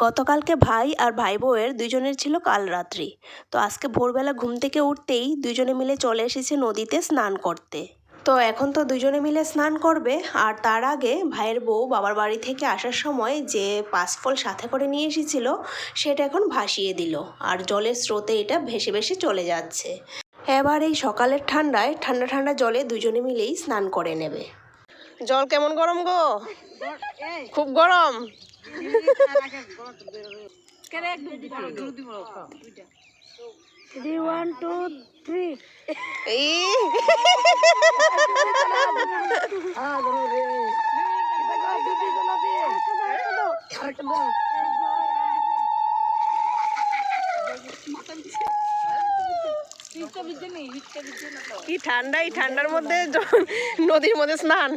গতকালকে ভাই আর ভাই বউয়ের দুজনের ছিল কাল রাত্রি। তো আজকে ভোরবেলা ঘুম থেকে উঠতেই দুজনে মিলে চলে এসেছে নদীতে স্নান করতে। তো এখন তো দুজনে মিলে স্নান করবে, আর তার আগে ভাইয়ের বউ বাবার বাড়ি থেকে আসার সময় যে পাঁচফল সাথে করে নিয়ে এসেছিল সেটা এখন ভাসিয়ে দিল, আর জলের স্রোতে এটা ভেসে ভেসে চলে যাচ্ছে। এবার এই সকালের ঠান্ডায় ঠান্ডা ঠান্ডা জলে দুজনে মিলেই স্নান করে নেবে। জল কেমন গরম গো? খুব গরম। 1 2 3 কি ঠান্ডা, এই ঠান্ডার মধ্যে নদীর মধ্যে স্নান।